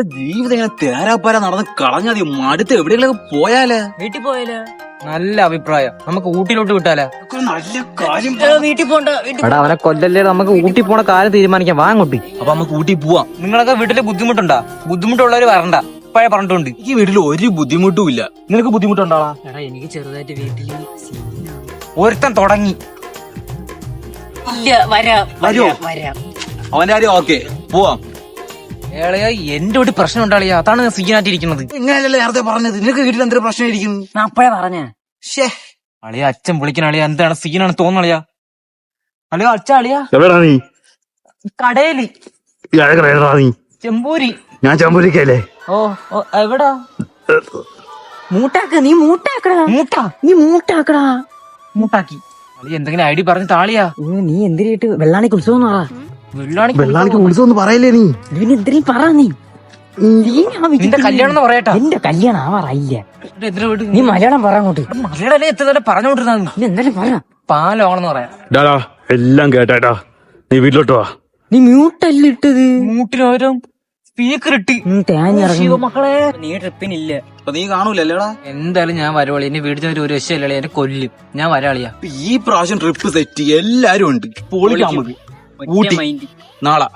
ജീവിതം ഇങ്ങനെ തേരാപ്പാര നടന്ന് കളഞ്ഞാതി മടുത്ത് എവിടെയെങ്കിലും പോയാലേ? വീട്ടിൽ പോയാലോ? നല്ല അഭിപ്രായം. നമുക്ക് ഊട്ടിയിലോട്ട് വിട്ടാലോ? നല്ല കാര്യം. വീട്ടിൽ പോണ്ട. എടാ അവനെ കൊല്ലല്ലേ, നമുക്ക് ഊട്ടി പോണ കാര്യം തീരുമാനിക്കാം. വാ അങ്ങോട്ട്. അപ്പൊ നമുക്ക് ഊട്ടി പോവാം. നിങ്ങളൊക്കെ വീട്ടില് ബുദ്ധിമുട്ടുണ്ടാ? ബുദ്ധിമുട്ടുള്ളവര് വരണ്ട. ഇപ്പഴേ പറഞ്ഞിട്ടുണ്ട്. ഈ വീട്ടിൽ ഒരു ബുദ്ധിമുട്ടും ഇല്ല. നിനക്ക് ബുദ്ധിമുട്ടുണ്ടാളാ? എടാ എനിക്ക് ചെറുതായിട്ട് വീട്ടില് ഒരുത്തൻ തുടങ്ങി. ഇല്ല, വരാം. വരുവോ? വരാം. അവന്റെ കാര്യം ഓക്കെ, പോവാം. ഏളയാ എന്റെ ഒരു പ്രശ്നം ഉണ്ടാളിയാ, അതാണ് ഞാൻ സീനായിട്ടിരിക്കുന്നത്. ഇങ്ങനെയല്ലേ നേരത്തെ പറഞ്ഞത്? നിനക്ക് വീട്ടിൽ എന്തൊരു പ്രശ്നം ഇരിക്കുന്നു? ഞാൻ അപ്പഴേ പറഞ്ഞ. ഷേ, അളിയ അച്ഛൻ വിളിക്കണ അളിയ, എന്താണ് സീനാണ് തോന്നളിയാ? അളിയോ അച്ഛ അളിയാ എവിടാ നീ? കടയില് എവിടാ നീ? ചെമ്പൂരി. ഞാൻ ചമ്പൂരിക്കല്ലേ? ഓ എവിടാ? മൂട്ടാക്ക, നീ മൂട്ടാക്കടാ. മൂട്ടാ നീ മൂട്ടാക്കടാ. മൂട്ടാക്കി. അളിയ എന്തെങ്കിലും ഐഡി പറഞ്ഞ് താളിയാ. നീ എന്തിനായിട്ട് വെള്ളാണിക്ക് ഉത്സവം എന്ന് പറ. വെള്ളാണിക്ക് ഉത്സവം പറയല്ലേ നീ? ഇതിന് എന്തിനേം പറ. നീ നിന്റെ കല്യാണം എന്ന് പറയട്ടാ. എന്റെ കല്യാണം ആവാറായില്ല. എന്തിനാ വീട്? നീ മലയാളം പറ അങ്ങോട്ട്. മലയാളല്ലേ എത്ര നേരം പറഞ്ഞോണ്ടിരുന്ന? നീ എന്തായാലും പറ. പാലോണെന്ന് പറയാം. ഡാടാ എല്ലാം കേട്ടാ, നീ വീട്ടിലോട്ട് വാ. നീ മ്യൂട്ടല്ലേ ഇട്ടത്? മൂട്ടിനോരോ സ്പീക്കർ ഇട്ട്. മക്കളെ നീ ട്രിപ്പിനില്ല. അപ്പൊ നീ കാണൂലല്ലേടാ? എന്തായാലും ഞാൻ വരവളി. എന്നെ വീട്ടിൽ ഒരു രക്ഷയില്ലേ, എന്നെ കൊല്ലും. ഞാൻ വരാളിയാ. ഈ പ്രാവശ്യം ട്രിപ്പ് സെറ്റ്, എല്ലാരും ഉണ്ട്. പൊളിക്കാം നമുക്ക്. ഊട്ടി മൈൻഡ്. നാളെ.